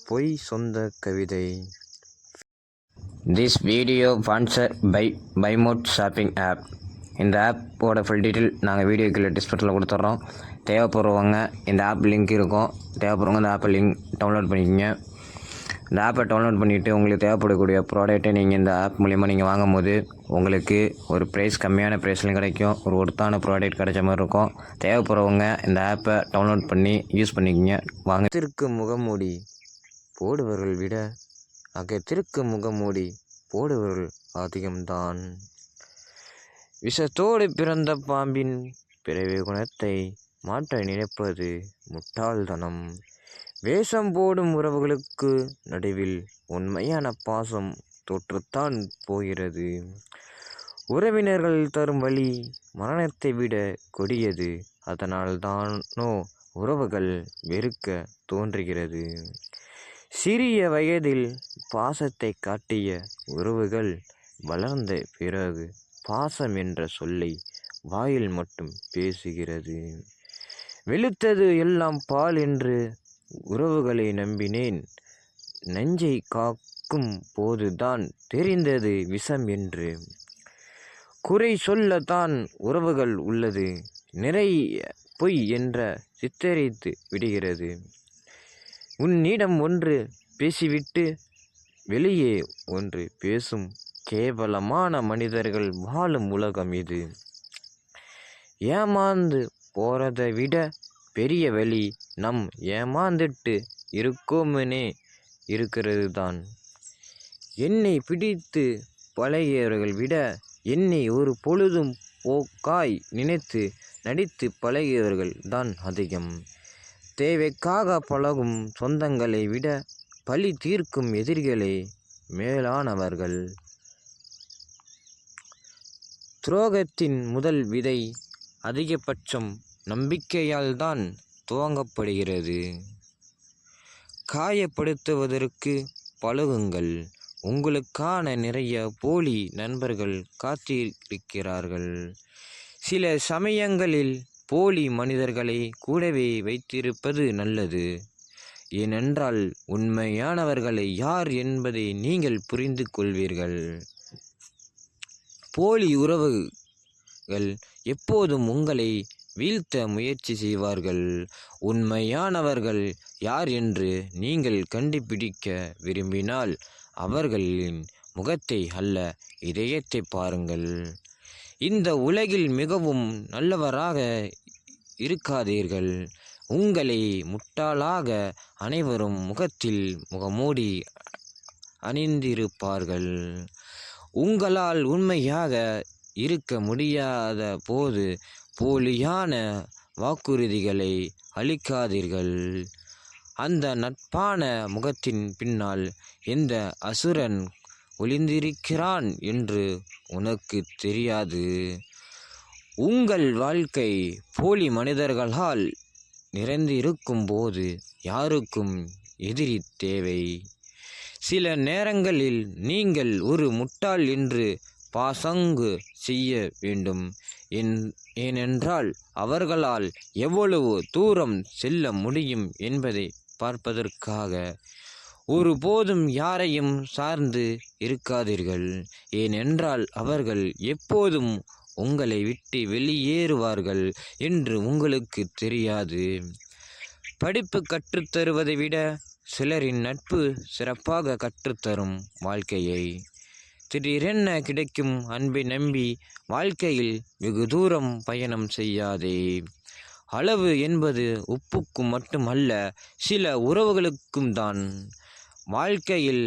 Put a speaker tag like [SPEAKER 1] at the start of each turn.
[SPEAKER 1] பொய் சொந்த கவிதை. This video sponsored by BuyMode shopping app. இந்த ஆப்போட ஃபுல் டீட்டெயில் நாங்கள் வீடியோக்குள்ள டிஸ்கிரிப்ஷனில் கொடுத்துட்றோம். தேவைப்படுறவங்க இந்த ஆப் லிங்க் இருக்கும், தேவைப்படுறவங்க இந்த ஆப்பை டவுன்லோட் பண்ணிக்கோங்க. இந்த ஆப்பை டவுன்லோட் பண்ணிவிட்டு உங்களுக்கு தேவைப்படக்கூடிய ப்ராடக்ட்டை நீங்கள் இந்த ஆப் மூலிமா நீங்கள் வாங்கும் போது உங்களுக்கு ஒரு ப்ரைஸ் கம்மியான ப்ரைஸ்லையும் கிடைக்கும், ஒரு ஒர்த்தான ப்ராடக்ட் கிடைச்ச மாதிரி இருக்கும். தேவைப்படுறவங்க இந்த ஆப்பை டவுன்லோட் பண்ணி யூஸ் பண்ணிக்கோங்க. வாங்க. அகத்திற்கு முகமூடி போடுவர்கள் விட அகத்திற்கு முகமூடி போடுவர்கள் அதிகம்தான். விஷத்தோடு பிறந்த பாம்பின் பிறவி குணத்தை மாற்ற நினைப்பது முட்டாள்தனம். வேஷம் போடும் உறவுகளுக்கு நடுவில் உண்மையான பாசம் தோற்றுத்தான் போகிறது. உறவினர்கள் தரும் வழி மரணத்தை விட கொடியது. அதனால்தானோ உறவுகள் வெறுக்க தோன்றுகிறது. சிறிய வயதில் பாசத்தை காட்டிய உறவுகள் வளர்ந்த பிறகு பாசம் என்ற சொல்லை வாயில் மட்டும் பேசுகிறது. வெளுத்தது எல்லாம் பால் என்று உறவுகளை நம்பினேன். நெஞ்சை காக்கும் போதுதான் தெரிந்தது விஷம் என்று. குறை சொல்லத்தான் உறவுகள் உள்ளது, நிறைய பொய் என்ற சித்தரித்து விடுகிறது. உன்னிடம் ஒன்று பேசிவிட்டு வெளியே ஒன்று பேசும் கேவலமான மனிதர்கள் வாழும் உலகம் இது. ஏமாந்து போறதை விட பெரிய வழி நம் ஏமாந்துட்டு இருக்கோம்னே இருக்கிறது தான். என்னை பிடித்து பழகியவர்கள் விட என்னை ஒரு பொழுதும் போக்காய் நினைத்து நடித்து பழகியவர்கள் தான் அதிகம். தேவைக்காக பழகும் சொந்தங்களை விட பழி தீர்க்கும் எதிரிகளே மேலானவர்கள். துரோகத்தின் முதல் விதை அதிகபட்சம் நம்பிக்கையால் தான் துவங்கப்படுகிறது. காயப்படுத்துவதற்கு பழகுங்கள். உங்களுக்கான நிறைய போலி நண்பர்கள் காத்திருக்கிறார்கள். சில சமயங்களில் போலி மனிதர்களை கூடவே வைத்திருப்பது நல்லது. ஏனென்றால் உண்மையானவர்களை யார் என்பதை நீங்கள் புரிந்து கொள்வீர்கள். போலி உறவுகள் எப்போதும் உங்களை வீழ்த்த முயற்சி செய்வார்கள். உண்மையானவர்கள் யார் என்று நீங்கள் கண்டுபிடிக்க விரும்பினால் அவர்களின் முகத்தை அல்ல, இதயத்தை பாருங்கள். இந்த உலகில் மிகவும் நல்லவராக இருக்காதீர்கள். உங்களை முட்டாளாக அனைவரும் முகத்தில் முகமூடி அணிந்திருப்பார்கள். உங்களால் உண்மையாக இருக்க முடியாத போது போலியான வாக்குறுதிகளை அளிக்காதீர்கள். அந்த நட்பான முகத்தின் பின்னால் எந்த அசுரன் ஒளிந்திருக்கிறான் என்று உனக்கு தெரியாது. உங்கள் வாழ்க்கை போலி மனிதர்களால் நிறைந்திருக்கும் போது யாருக்கும் எதிரி தேவை. சில நேரங்களில் நீங்கள் ஒரு முட்டாள் என்று பாசாங்கு செய்ய வேண்டும். ஏனென்றால் அவர்களால் எவ்வளவு தூரம் செல்ல முடியும் என்பதை பார்ப்பதற்காக. ஒருபோதும் யாரையும் சார்ந்து இருக்காதீர்கள். ஏனென்றால் அவர்கள் எப்போதும் உங்களை விட்டு வெளியேறுவார்கள் என்று உங்களுக்கு தெரியாது. படிப்பு கற்றுத்தருவதை விட சிலரின் நட்பு சிறப்பாக கற்றுத்தரும் வாழ்க்கையை. திடீரென கிடைக்கும் அன்பை நம்பி வாழ்க்கையில் வெகு தூரம் பயணம் செய்யாதே. அளவு என்பது உப்புக்கும் மட்டுமல்ல, சில உறவுகளுக்கும் தான். வாழ்க்கையில்